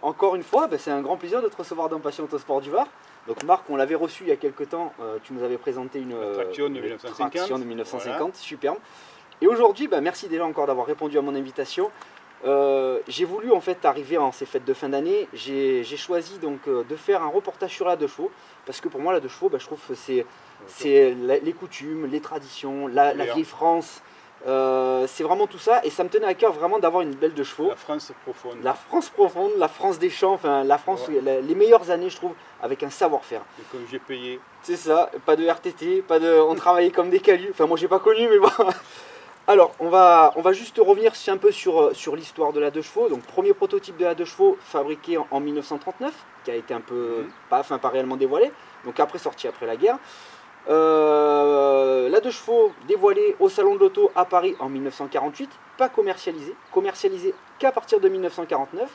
encore une fois, c'est un grand plaisir de te recevoir dans Passion Autosport du Var. Donc Marc, on l'avait reçu il y a quelques temps, tu nous avais présenté une traction de 1950, traction de 1950, voilà. Superbe. Et aujourd'hui, merci déjà encore d'avoir répondu à mon invitation. J'ai voulu en fait arriver en ces fêtes de fin d'année, j'ai choisi donc de faire un reportage sur la 2 chevaux, parce que pour moi la 2 chevaux, je trouve que c'est les coutumes, les traditions, la vieille France. C'est vraiment tout ça, et ça me tenait à cœur vraiment d'avoir une belle 2 chevaux. La France profonde. La France profonde, la France des champs, enfin la France, les meilleures années je trouve, avec un savoir-faire. Et comme j'ai payé. C'est ça, pas de RTT, on travaillait comme des calus, enfin moi j'ai pas connu mais bon. Alors on va juste revenir un peu sur l'histoire de la 2 chevaux. Donc premier prototype de la 2 chevaux fabriqué en 1939, qui a été un peu, pas réellement dévoilé, donc sorti après la guerre. La 2 chevaux dévoilée au salon de l'auto à Paris en 1948, pas commercialisé qu'à partir de 1949,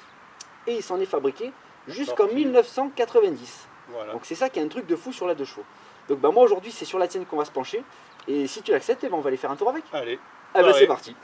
et il s'en est fabriqué jusqu'en 1990. Voilà. Donc c'est ça qui est un truc de fou sur la 2 chevaux. Donc moi aujourd'hui c'est sur la tienne qu'on va se pencher, et si tu l'acceptes, on va aller faire un tour avec. Allez. C'est parti.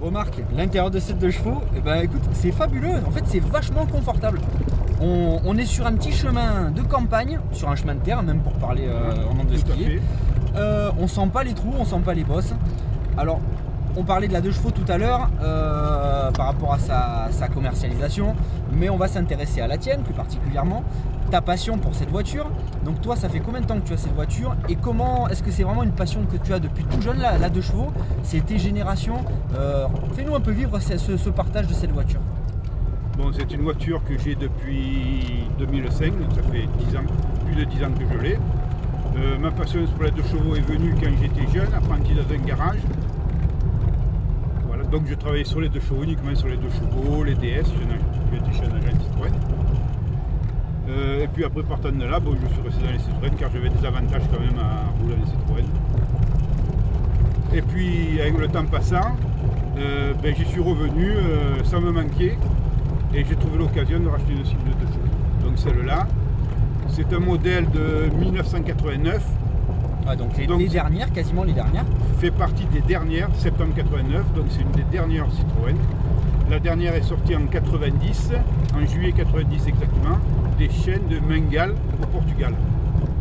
Marc, l'intérieur de cette 2 chevaux, écoute, c'est fabuleux, en fait c'est vachement confortable. On est sur un petit chemin de campagne, sur un chemin de terre, même pour parler en anglais skier. On sent pas les trous, on sent pas les bosses. Alors, on parlait de la 2 chevaux tout à l'heure, par rapport à sa commercialisation, mais on va s'intéresser à la tienne plus particulièrement. Ta passion pour cette voiture, donc toi ça fait combien de temps que tu as cette voiture, et comment est-ce que c'est vraiment une passion que tu as depuis tout jeune, la 2 chevaux, c'est tes générations, fais-nous un peu vivre ce partage de cette voiture. Bon, c'est une voiture que j'ai depuis 2005, donc ça fait 10 ans, plus de 10 ans que je l'ai. Ma passion pour la 2 chevaux est venue quand j'étais jeune, apprenti dans un garage. Voilà, donc je travaillais sur les 2 chevaux, uniquement sur les 2 chevaux, les DS, j'étais chez un agent Citroën. Et puis après partant de là, je suis resté dans les Citroën car j'avais des avantages quand même à rouler dans les Citroën. Et puis avec le temps passant, j'y suis revenu, ça me manquait, et j'ai trouvé l'occasion de racheter une cible de 2 chevaux. Donc celle-là, c'est un modèle de 1989. Donc les dernières, quasiment les dernières. Fait partie des dernières, septembre 89, donc c'est une des dernières Citroën. La dernière est sortie en 90, en juillet 90 exactement, des chaînes de Mengal au Portugal.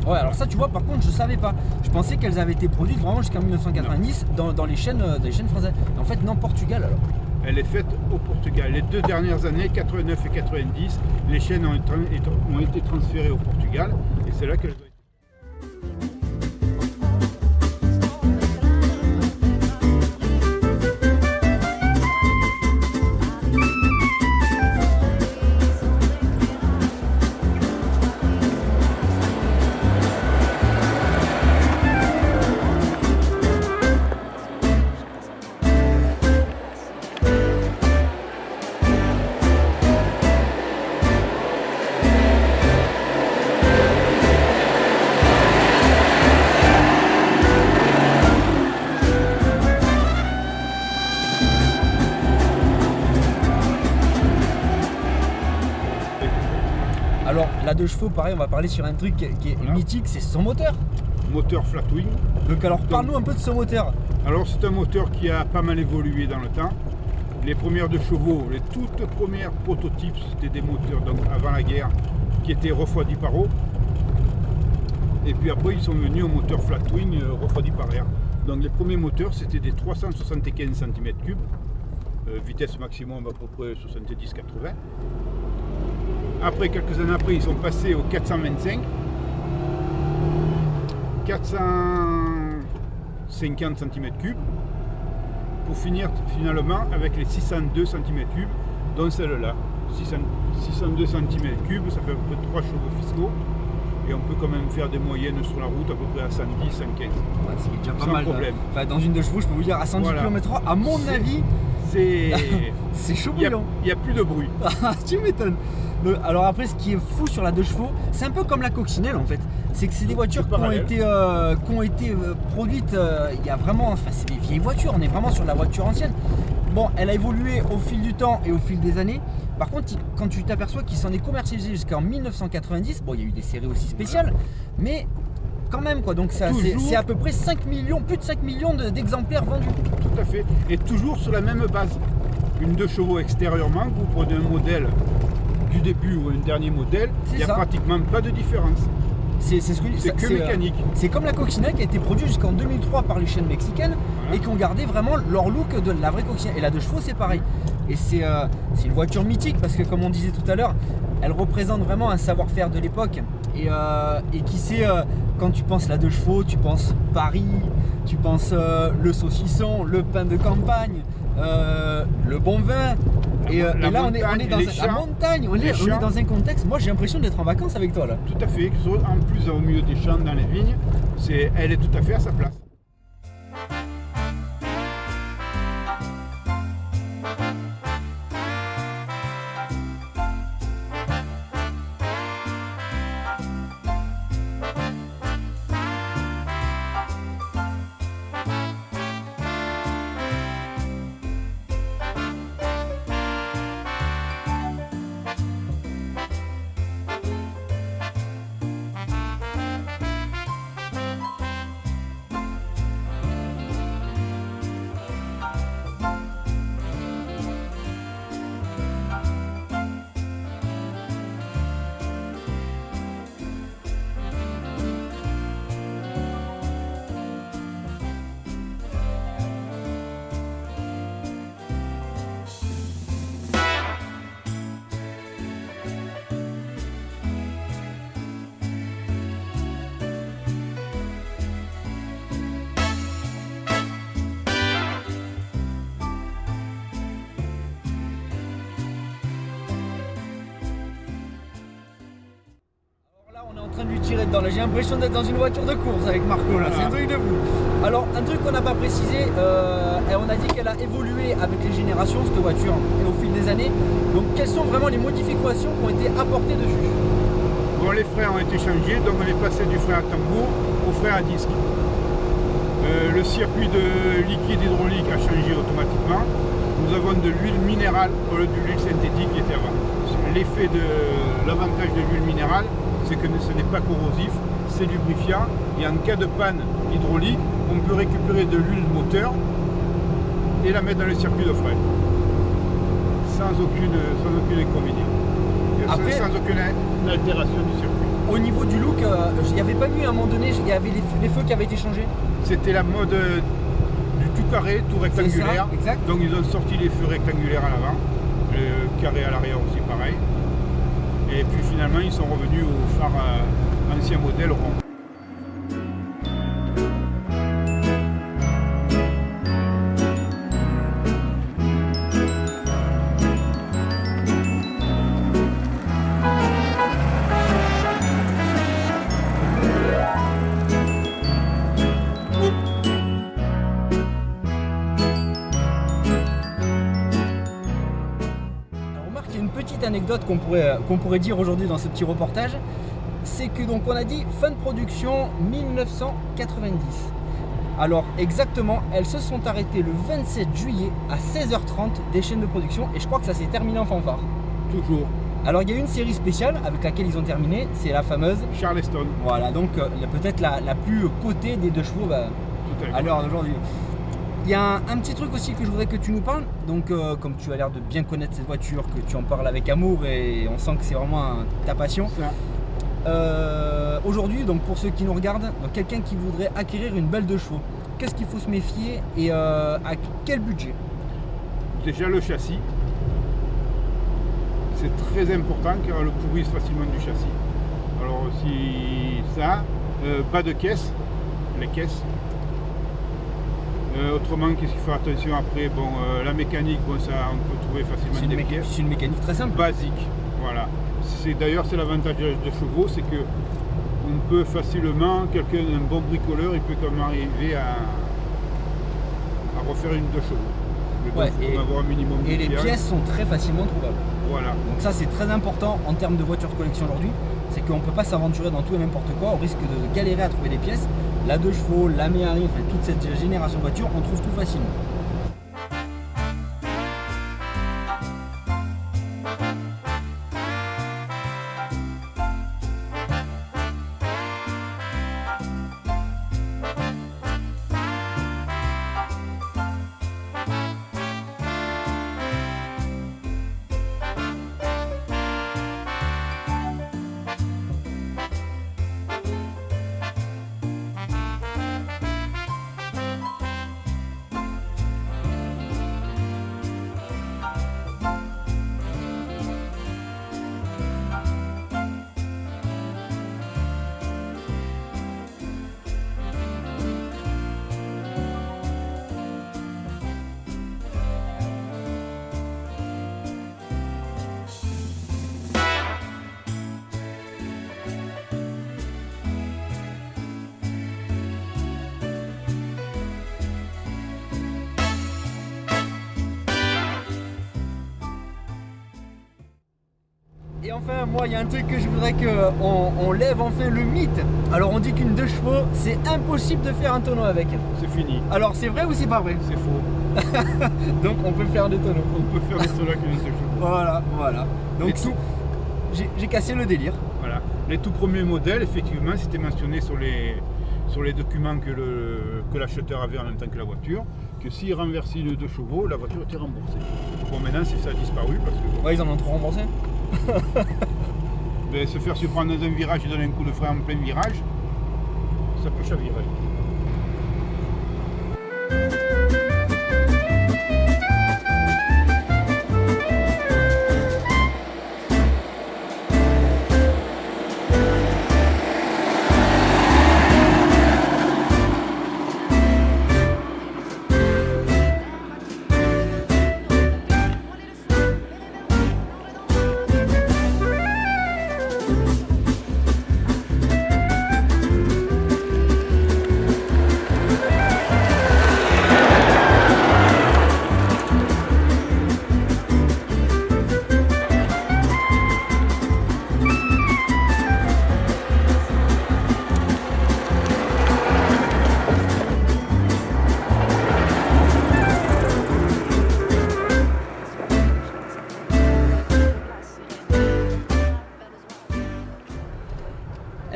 Ouais, alors ça tu vois, par contre je savais pas. Je pensais qu'elles avaient été produites vraiment jusqu'en 1990 dans les chaînes françaises. En fait non, Portugal alors. Elle est faite au Portugal. Les 2 dernières années, 89 et 90, les chaînes ont été transférées au Portugal, et c'est là qu'elles ont été. Alors la 2 chevaux, pareil, on va parler sur un truc qui est mythique, c'est son moteur. Moteur Flatwing. Donc alors parle-nous un peu de ce moteur. Alors c'est un moteur qui a pas mal évolué dans le temps. Les premières 2 chevaux, les toutes premières prototypes, c'était des moteurs donc avant la guerre qui étaient refroidis par eau. Et puis après ils sont venus au moteur Flatwing refroidi par air. Donc les premiers moteurs c'était des 375 cm3, vitesse maximum à peu près 70-80. Après, quelques années après, ils sont passés au 425, 450 cm3, pour finir finalement avec les 602 cm3, dont celle-là. 602 cm3, ça fait à peu près 3 chevaux fiscaux. et on peut quand même faire des moyennes sur la route à peu près à 110, 115. Ouais, c'est déjà pas Sans mal. problème. Enfin, dans une 2 chevaux, je peux vous dire, à 110 Voilà. km/h, à mon avis, c'est chaud bouillant. Il n'y a plus de bruit. Tu m'étonnes. Alors après, ce qui est fou sur la 2 chevaux, c'est un peu comme la coccinelle en fait. C'est que c'est des voitures qui ont été produites il y a vraiment... Enfin, c'est des vieilles voitures, on est vraiment sur la voiture ancienne. Bon, elle a évolué au fil du temps et au fil des années. Par contre, quand tu t'aperçois qu'il s'en est commercialisé jusqu'en 1990, bon, il y a eu des séries aussi spéciales, mais quand même quoi. Donc c'est à peu près 5 millions, plus de 5 millions d'exemplaires vendus. Tout à fait. Et toujours sur la même base. Une 2 chevaux extérieurement, vous prenez un modèle du début ou un dernier modèle, il n'y a pratiquement pas de différence. C'est que mécanique. C'est comme la coccinelle qui a été produite jusqu'en 2003 par les chaînes mexicaines, voilà, et qui ont gardé vraiment leur look de la vraie coccinelle. Et la 2 chevaux c'est pareil. Et c'est une voiture mythique parce que comme on disait tout à l'heure, elle représente vraiment un savoir-faire de l'époque. Et qui sait, quand tu penses la 2 chevaux, tu penses Paris, tu penses le saucisson, le pain de campagne, le bon vin. Et là on est dans la montagne, on est dans un contexte, moi j'ai l'impression d'être en vacances avec toi là. Tout à fait, en plus au milieu des champs, dans les vignes, elle est tout à fait à sa place. En train de lui tirer dedans, j'ai l'impression d'être dans une voiture de course avec Marco là, c'est un truc de fou. Alors un truc qu'on n'a pas précisé, on a dit qu'elle a évolué avec les générations cette voiture et au fil des années. Donc quelles sont vraiment les modifications qui ont été apportées dessus? Bon, les freins ont été changés, donc on est passé du frein à tambour au frein à disque. Le circuit de liquide hydraulique a changé automatiquement. Nous avons de l'huile minérale au lieu de l'huile synthétique qui était avant. L'avantage de l'huile minérale, c'est que ce n'est pas corrosif, c'est lubrifiant, et en cas de panne hydraulique, on peut récupérer de l'huile moteur et la mettre dans le circuit de frein sans aucune inconvénient, sans aucune altération du circuit. Au niveau du look, il n'y avait pas eu à un moment donné, il y avait les feux qui avaient été changés? C'était la mode du tout carré, tout rectangulaire, donc ils ont sorti les feux rectangulaires à l'avant, le carré à l'arrière aussi pareil. Et puis finalement ils sont revenus au phare ancien modèle rond. Anecdote qu'on pourrait dire aujourd'hui dans ce petit reportage, c'est que donc on a dit fin de production 1990. Alors exactement, elles se sont arrêtées le 27 juillet à 16h30 des chaînes de production et je crois que ça s'est terminé en fanfare. Toujours. Alors il y a une série spéciale avec laquelle ils ont terminé, c'est la fameuse Charleston. Voilà, donc peut-être la plus cotée des 2 chevaux à l'heure d'aujourd'hui. Il y a un petit truc aussi que je voudrais que tu nous parles, donc comme tu as l'air de bien connaître cette voiture, que tu en parles avec amour et on sent que c'est vraiment ta passion. Aujourd'hui, donc pour ceux qui nous regardent, quelqu'un qui voudrait acquérir une belle 2 chevaux, qu'est-ce qu'il faut se méfier et à quel budget? Déjà le châssis, c'est très important car le pourrisse facilement du châssis. Alors si ça, pas de caisse, les caisses. Autrement, qu'est-ce qu'il faut faire attention après? Bon, la mécanique, bon, ça, on peut trouver facilement des pièces. C'est une mécanique très simple. Basique, voilà. D'ailleurs, c'est l'avantage de chevaux, c'est que on peut facilement, quelqu'un, un bon bricoleur, il peut quand même arriver à refaire une 2 chevaux. Ouais, et les pièces sont très facilement trouvables. Voilà. Donc ça c'est très important en termes de voitures de collection aujourd'hui, c'est qu'on ne peut pas s'aventurer dans tout et n'importe quoi, au risque de galérer à trouver des pièces. La 2 chevaux, la Méhari, enfin toute cette génération de voitures, on trouve tout facilement. Et enfin, moi, il y a un truc que je voudrais qu'on lève enfin le mythe. Alors, on dit qu'une 2 chevaux, c'est impossible de faire un tonneau avec. C'est fini. Alors, c'est vrai ou c'est pas vrai? C'est faux. Donc, on peut faire des tonneaux. On peut faire des tonneaux avec une 2 chevaux. Voilà, voilà. Donc, j'ai cassé le délire. Voilà. Les tout premiers modèles, effectivement, c'était mentionné sur les documents que l'acheteur avait en même temps que la voiture, que s'il renversait une 2 chevaux, la voiture était remboursée. Bon, maintenant, ça a disparu parce que... Ouais, ils en ont trop remboursé. Ben, se faire surprendre dans un virage et donner un coup de frein en plein virage, ça peut chavirer.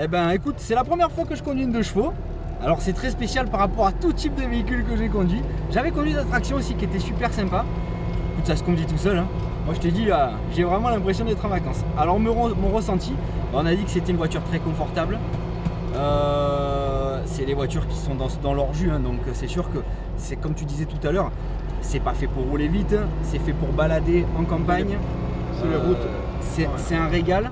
Eh ben écoute, c'est la première fois que je conduis une 2 chevaux. Alors c'est très spécial par rapport à tout type de véhicule que j'ai conduit. J'avais conduit des tractions aussi qui étaient super sympas. Écoute, ça se conduit tout seul, hein. Moi je t'ai dit, j'ai vraiment l'impression d'être en vacances. Alors mon ressenti, on a dit que c'était une voiture très confortable. C'est les voitures qui sont dans leur jus, hein, donc c'est sûr que c'est comme tu disais tout à l'heure, c'est pas fait pour rouler vite, c'est fait pour balader en campagne. C'est les routes. C'est un régal.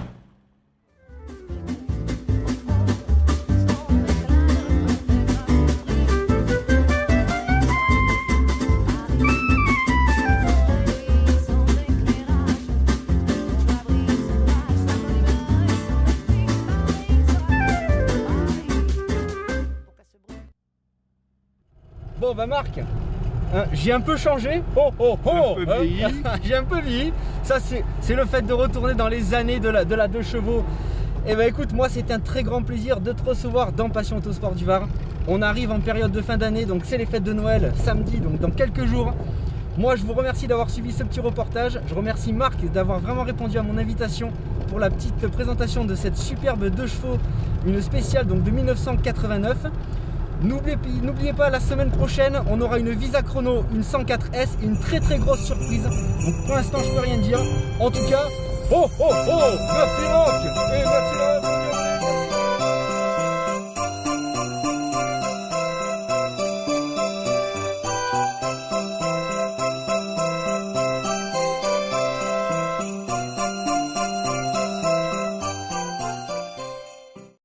Bon bah Marc, j'ai un peu changé. J'ai un peu vieilli. Ça c'est le fait de retourner dans les années de la 2 chevaux. Et bah écoute, moi c'est un très grand plaisir de te recevoir dans Passion Autosport du Var. On arrive en période de fin d'année, donc c'est les fêtes de Noël samedi, donc dans quelques jours. Moi je vous remercie d'avoir suivi ce petit reportage. Je remercie Marc d'avoir vraiment répondu à mon invitation pour la petite présentation de cette superbe 2 chevaux, une spéciale donc de 1989. N'oubliez pas, la semaine prochaine, on aura une Visa Chrono, une 104S et une très très grosse surprise. Donc pour l'instant, je peux rien dire. En tout cas, merci Marc et merci.